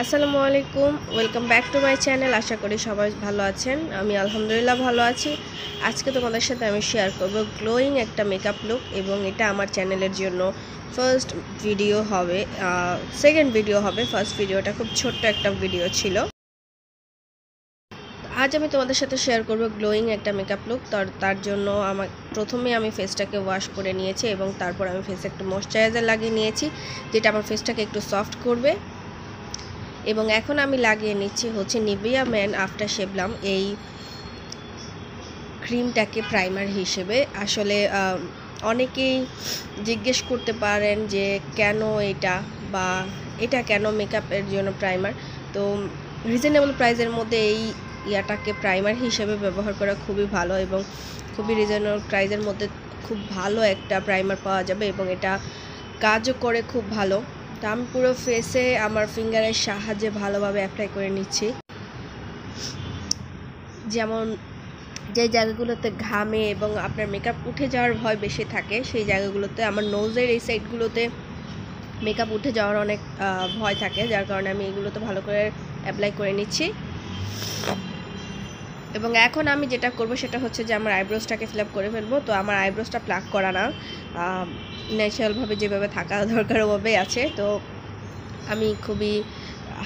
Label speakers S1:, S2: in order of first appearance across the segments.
S1: আসসালামু আলাইকুম, welcome back to my channel. আশা করি সবাই ভালো আছেন। আমি আলহামদুলিল্লাহ ভালো আছি। আজকে তোমাদের সাথে আমি শেয়ার করব গ্লোয়িং একটা মেকআপ লুক, এবং এটা আমার চ্যানেলের জন্য ফার্স্ট ভিডিও হবে। সেকেন্ড ভিডিও হবে। ফার্স্ট ভিডিওটা খুব ছোট্ট একটা ভিডিও ছিল। আজ আমি তোমাদের সাথে শেয়ার করব গ্লোয়িং একটা মেকআপ লুক। তার জন্য প্রথমে আমি ফেসটাকে ওয়াশ করে নিয়েছি, এবং তারপর আমি ফেসে একটু ময়শ্চারাইজার লাগিয়ে নিয়েছি, যেটা আমার ফেসটাকে একটু সফট করবে। এবং এখন আমি লাগিয়ে নিচ্ছি হচ্ছে নিভিয়া মেন আফটার শেভলাম এই ক্রিমটাকে প্রাইমার হিসেবে। আসলে অনেকেই জিজ্ঞেস করতে পারেন যে কেন এটা কেন মেকআপের জন্য প্রাইমার। তো রিজনেবল প্রাইসের মধ্যে এই ইয়াটাকে প্রাইমার হিসেবে ব্যবহার করা খুবই ভালো, এবং খুবই রিজনেবল প্রাইসের মধ্যে খুব ভালো একটা প্রাইমার পাওয়া যাবে, এবং এটা কাজও করে খুব ভালো। তো আমি পুরো ফেসে আমার ফিঙ্গারের সাহায্যে ভালোভাবে অ্যাপ্লাই করে নিচ্ছি। যেমন যে জায়গাগুলোতে ঘামে এবং আপনার মেকআপ উঠে যাওয়ার ভয় বেশি থাকে, সেই জায়গাগুলোতে, আমার নোজের এই সাইডগুলোতে মেকআপ উঠে যাওয়ার অনেক ভয় থাকে, যার কারণে আমি এগুলোতে ভালো করে অ্যাপ্লাই করে নিচ্ছি। এবং এখন আমি যেটা করব সেটা হচ্ছে যে আমার আইব্রোসটাকে ফিল আপ করে ফেলবো। তো আমার আইব্রোসটা প্লাক করা না, ন্যাচারালভাবে যেভাবে থাকা দরকার ওভাবেই আছে। তো আমি খুবই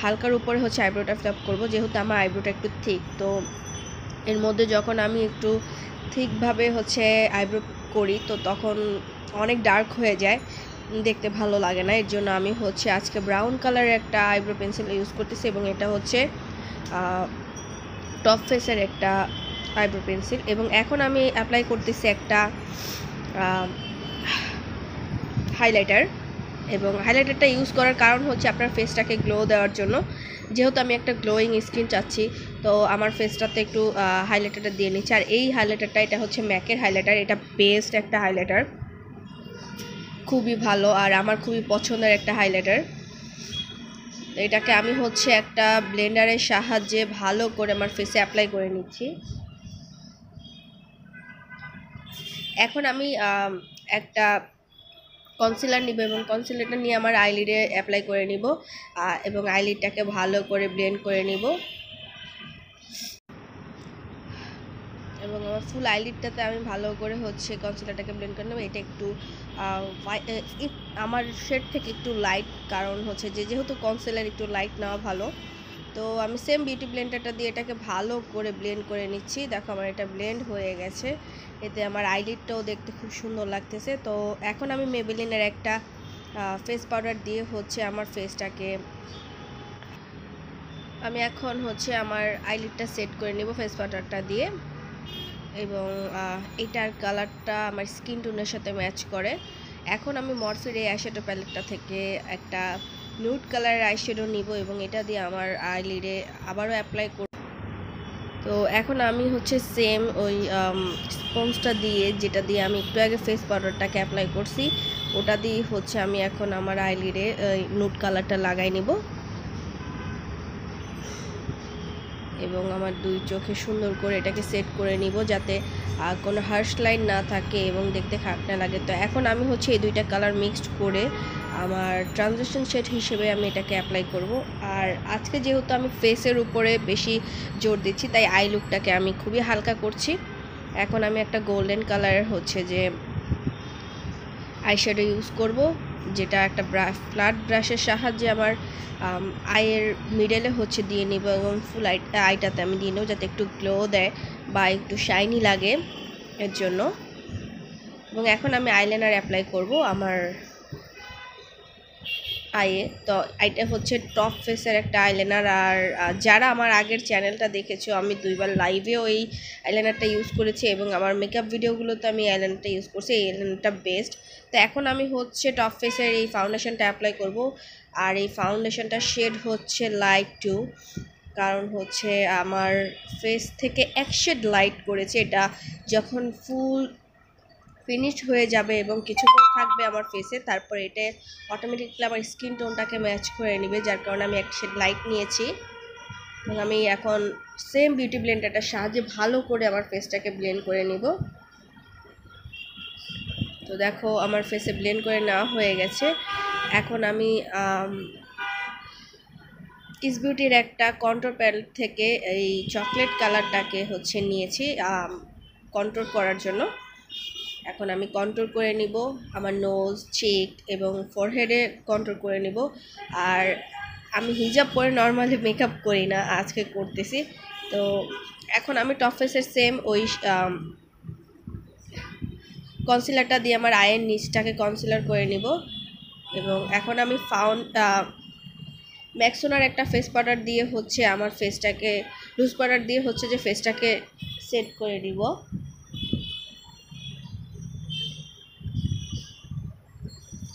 S1: হালকার উপরে হচ্ছে আইব্রোটা ফিল আপ করবো, যেহেতু আমার আইব্রোটা একটু থিক। তো এর মধ্যে যখন আমি একটু থিকভাবে হচ্ছে আইব্রো করি, তো তখন অনেক ডার্ক হয়ে যায়, দেখতে ভালো লাগে না। এর জন্য আমি হচ্ছে আজকে ব্রাউন কালারের একটা আইব্রো পেন্সিল ইউজ করতেছি, এবং এটা হচ্ছে টপ ফেসের একটা আইব্রো পেন্সিল। এবং এখন আমি অ্যাপ্লাই করতেছি একটা হাইলাইটার। এবং হাইলাইটারটা ইউজ করার কারণ হচ্ছে আপনার ফেসটাকে গ্লো দেওয়ার জন্য। যেহেতু আমি একটা গ্লোয়িং স্কিন চাচ্ছি, তো আমার ফেসটাতে একটু হাইলাইটারটা দিয়ে নিচ্ছি। আর এই হাইলাইটারটা, এটা হচ্ছে ম্যাকের হাইলাইটার। এটা বেস্ট একটা হাইলাইটার, খুবই ভালো, আর আমার খুবই পছন্দের একটা হাইলাইটার। এটাকে আমি হচ্ছে একটা ব্লেন্ডারের সাহায্যে ভালো করে আমার ফেসে অ্যাপ্লাই করে নিচ্ছি। এখন আমি একটা কনসিলার নিব, এবং কনসিলারটা নিয়ে আমার আইলিডে অ্যাপ্লাই করে নিব, এবং আইলিডটাকে ভালো করে ব্লেন্ড করে নিব। এবং আমার ফুল আইলিডটাতে আমি ভালো করে হচ্ছে কনসিলারটাকে ব্লেন্ড করে নেব। এটা একটু আমার শেড থেকে একটু লাইট, কারণ হচ্ছে যেহেতু কনসিলার একটু লাইট নেওয়া ভালো। তো আমি সেম বিউটি ব্লেন্ডারটা দিয়ে এটাকে ভালো করে ব্লেন্ড করে নিচ্ছি। দেখো আমার এটা ব্লেন্ড হয়ে গেছে, এতে আমার আইলিডটাও দেখতে খুব সুন্দর লাগতেছে। তো এখন আমি মেবেলিনের একটা ফেস পাউডার দিয়ে হচ্ছে আমার ফেসটাকে আমি এখন হচ্ছে আমার আইলিডটা সেট করে নেব ফেস পাউডারটা দিয়ে। এবং এটার কালারটা আমার স্কিন টোনের সাথে ম্যাচ করে। এখন আমি মরফের এই আইশ্যাডো প্যালেটটা থেকে একটা নিউড কালারের আইশ্যাডো নিব, এবং এটা দিয়ে আমার আইলিডে আবারও অ্যাপ্লাই করব। তো এখন আমি হচ্ছে সেম ওই স্পঞ্জটা দিয়ে, যেটা দিয়ে আমি একটু আগে ফেস পাউডারটাকে অ্যাপ্লাই করছি, ওটা দিয়ে হচ্ছে আমি এখন আমার আইলিডে নিউড কালারটা লাগাই নিব। এবং আমার দুই চোখে সুন্দর করে এটাকে সেট করে নিব, যাতে কোনো হার্শ লাইন না থাকে এবং দেখতে খারাপ না লাগে। তো এখন আমি হচ্ছে এই দুইটা কালার মিক্সড করে আমার ট্রানজিশন শেড হিসেবে আমি এটাকে অ্যাপ্লাই করব। আর আজকে যেহেতু আমি ফেসের উপরে বেশি জোর দিচ্ছি, তাই আই লুকটাকে আমি খুবই হালকা করছি। এখন আমি একটা গোল্ডেন কালারের হচ্ছে যে আইশ্যাডো ইউজ করব, যেটা একটা ফ্ল্যাট ব্রাশের সাহায্যে আমার আইয়ের মিডলে হচ্ছে দিয়ে নিব, এবং ফুল আইটাতে আমি দিয়ে নেব, যাতে একটু গ্লো দেয় বা একটু শাইনি লাগে এর জন্য। এবং এখন আমি আইলাইনার অ্যাপ্লাই করব আমার আইয়ে। তো এটা হচ্ছে টপ ফেসের একটা আইলাইনার। আর যারা আমার আগের চ্যানেলটা দেখেছো, আমি দুইবার লাইভেও এই আইলাইনারটা ইউজ করেছি, এবং আমার মেকআপ ভিডিওগুলোতে আমি আইলাইনারটা ইউজ করছি। এই আইলাইনারটা বেস্ট। তো এখন আমি হচ্ছে টপ ফেসের এই ফাউন্ডেশনটা অ্যাপ্লাই করব। আর এই ফাউন্ডেশনটা শেড হচ্ছে লাইট টু, কারণ হচ্ছে আমার ফেস থেকে এক শেড লাইট করেছে। এটা যখন ফুল ফিনিশড হয়ে যাবে এবং কিছুক্ষণ থাকবে আমার ফেসে, তারপর এটা অটোমেটিকলি আমার স্কিন টোনটাকে ম্যাচ করে নেবে, যার কারণে আমি একটা শেড লাইট নিয়েছি। এবং আমি এখন সেম বিউটি ব্লেন্ডারটার সাহায্যে ভালো করে আমার ফেসটাকে ব্লেন্ড করে নিব। তো দেখো আমার ফেসে ব্লেন্ড করে নেওয়া হয়ে গেছে। এখন আমি কিস বিউটির একটা কন্ট্রোল প্যালেট থেকে এই চকলেট কালারটাকে হচ্ছে নিয়েছি কন্ট্রোল করার জন্য। এখন আমি কন্ট্রোল করে নিব আমার নোজ, চিক এবং ফোরহেডে কন্ট্রোল করে নিব। আর আমি হিজাব পরে নর্মালি মেকআপ করি না, আজকে করতেছি। তো এখন আমি টপ ফেসের সেম ওই কনসিলারটা দিয়ে আমার আয়ের নিচটাকে কনসিলার করে নিব। এবং এখন আমি ম্যাক্সোনার একটা ফেস পাউডার দিয়ে হচ্ছে আমার ফেসটাকে লুজ পাউডার দিয়ে হচ্ছে যে ফেসটাকে সেট করে নিব।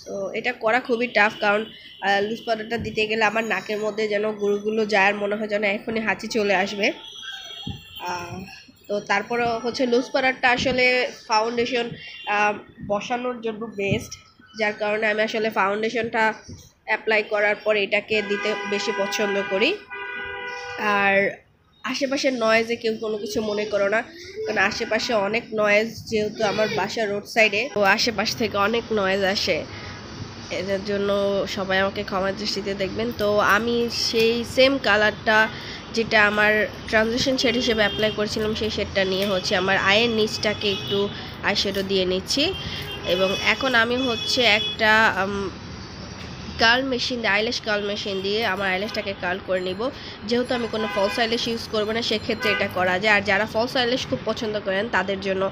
S1: তো এটা করা খুবই টাফ, কারণ লুজ পাউডারটা দিতে গেলে আমার নাকের মধ্যে যেন গুঁড়োগুলো যায়, আর মনে হয় যেন এখনই হাঁচি চলে আসবে। তো তারপরে হচ্ছে লুজ পাউডারটা আসলে ফাউন্ডেশন বসানোর জন্য বেস্ট, যার কারণে আমি আসলে ফাউন্ডেশনটা অ্যাপ্লাই করার পর এটাকে দিতে বেশি পছন্দ করি। আর আশেপাশের নয়েজে কেউ কোনো কিছু মনে করো না, কারণ আশেপাশে অনেক নয়েজ, যেহেতু আমার বাসা রোড সাইডে, তো আশেপাশ থেকে অনেক নয়েজ আসে, এর জন্য সবাই আমাকে ক্ষমার দৃষ্টিতে দেখবেন। তো আমি সেই সেম কালারটা যেটা আমার ট্রানজিশন শেড হিসেবে অ্যাপ্লাই করেছিলাম সেই শেডটা নিয়ে হচ্ছে আমার আয়ের নিচটাকে একটু আইশ্যাডো দিয়ে নিচ্ছি। এবং এখন আমি হচ্ছে একটা কার্ল মেশিন দিয়ে, আইল্যাশ কার্ল মেশিন দিয়ে আমার আইল্যাশটাকে কার্ল করে নিব। যেহেতু আমি কোনো ফলস আইল্যাশ ইউজ করবো না, সেক্ষেত্রে এটা করা যায়। আর যারা ফলস আইল্যাশ খুব পছন্দ করেন তাদের জন্য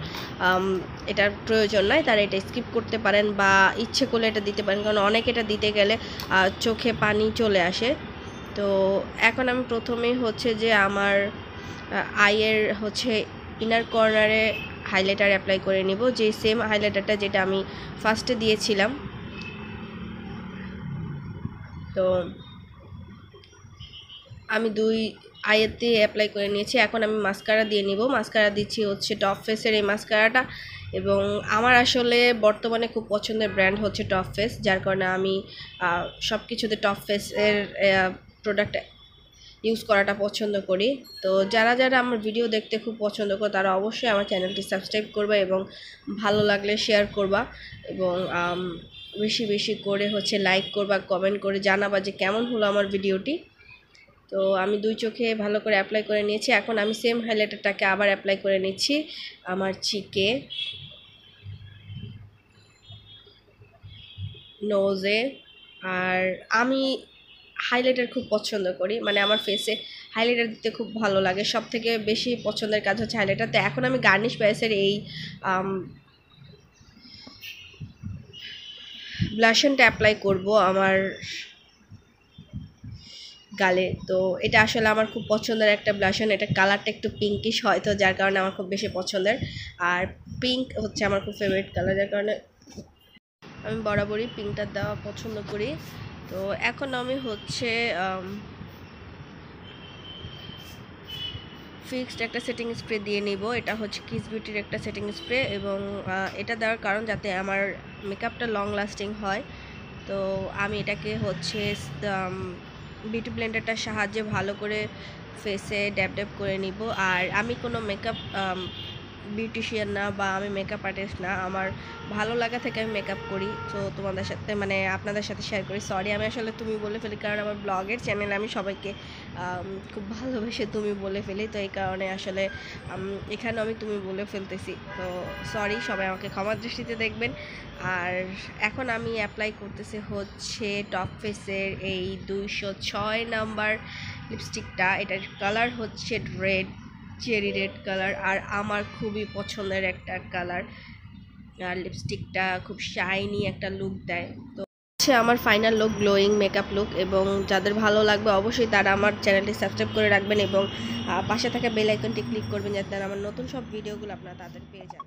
S1: এটার প্রয়োজন নয়, তারা এটা স্কিপ করতে পারেন বা ইচ্ছে করলে এটা দিতে পারেন, কারণ অনেক এটা দিতে গেলে চোখে পানি চলে আসে। তো এখন আমি প্রথমেই হচ্ছে যে আমার আইয়ের হচ্ছে ইনার কর্নারে হাইলাইটার অ্যাপ্লাই করে নিব, যে সেম হাইলাইটারটা যেটা আমি ফার্স্টে দিয়েছিলাম। তো আমি দুই আইয়েতে অ্যাপ্লাই করে নিয়েছি। এখন আমি মাস্কারা দিয়ে নিব। মাস্কারা দিচ্ছি হচ্ছে টপ ফেসের এই মাস্কারাটা, এবং আমার আসলে বর্তমানে খুব পছন্দের ব্র্যান্ড হচ্ছে টপ ফেস, যার কারণে আমি সব কিছুতে টপ ফেসের প্রোডাক্ট ইউজ করাটা পছন্দ করি। তো যারা যারা আমার ভিডিও দেখতে খুব পছন্দ করে তারা অবশ্যই আমার চ্যানেলটি সাবস্ক্রাইব করবা এবং ভালো লাগলে শেয়ার করবা, এবং বেশি বেশি করে হচ্ছে লাইক করবা, কমেন্ট করে জানাবা যে কেমন হলো আমার ভিডিওটি। তো আমি দুই চোখে ভালো করে অ্যাপ্লাই করে নিয়েছি। এখন আমি সেম হাইলাইটারটাকে আবার অ্যাপ্লাই করে নিচ্ছি আমার চিকে, নোজে। আর আমি হাইলাইটার খুব পছন্দ করি, মানে আমার ফেসে হাইলাইটার দিতে খুব ভালো লাগে, সব থেকে বেশি পছন্দের কাজ হচ্ছে হাইলাইটার। তো এখন আমি গার্নিশ প্যালেসের এই ব্লাশনটা অ্যাপ্লাই করব আমার গালে। তো এটা আসলে আমার খুব পছন্দের একটা ব্লাশন, এটা কালারটা একটু পিঙ্কিশ হয়, তো যার কারণে আমার খুব বেশি পছন্দের। আর পিঙ্ক হচ্ছে আমার খুব ফেভারিট কালার, যার কারণে আমি বরাবরই পিঙ্কটা দেওয়া পছন্দ করি। তো এখন আমি হচ্ছে ফিক্সড একটা সেটিং স্প্রে দিয়ে নিব। এটা হচ্ছে কিস বিউটির একটা সেটিং স্প্রে, এবং এটা দেওয়ার কারণ যাতে আমার মেকআপটা লং লাস্টিং হয়। তো আমি এটাকে হচ্ছে বিউটি ব্লেন্ডারটার সাহায্যে ভালো করে ফেসে ড্যাব ড্যাব করে নিব। আর আমি কোনো মেকআপ বিউটিশিয়ান না বা আমি মেকআপ আর্টিস্ট না, আমার ভালো লাগা থেকে আমি মেকআপ করি। তো তোমাদের সাথে মানে আপনাদের সাথে শেয়ার করি। সরি আমি আসলে তুমি বলে ফেলি, কারণ আমার ব্লগের চ্যানেলে আমি সবাইকে খুব ভালোবেসে তুমি বলে ফেলি, তো এই কারণে আসলে এখানে আমি তুমি বলে ফেলতেছি। তো সরি, সবাই আমাকে ক্ষমার দৃষ্টিতে দেখবেন। আর এখন আমি অ্যাপ্লাই করতেছি হচ্ছে টপ ফেসের এই 206 নাম্বার লিপস্টিকটা। এটার কালার হচ্ছে রেড, চেরি রেড কালার, আর আমার খুবই পছন্দের একটা কালার। আর লিপস্টিকটা খুব শাইনি একটা লুক দেয়। তো হচ্ছে আমার final look, glowing makeup look. এবং যাদের ভালো লাগবে অবশ্যই তারা আমার চ্যানেলটি সাবস্ক্রাইব করে রাখবেন এবং পাশে থাকা বেল আইকনটি ক্লিক করবেন, যাতে আমার নতুন সব ভিডিওগুলো আপনারা তাড়াতাড়ি পেয়ে যান।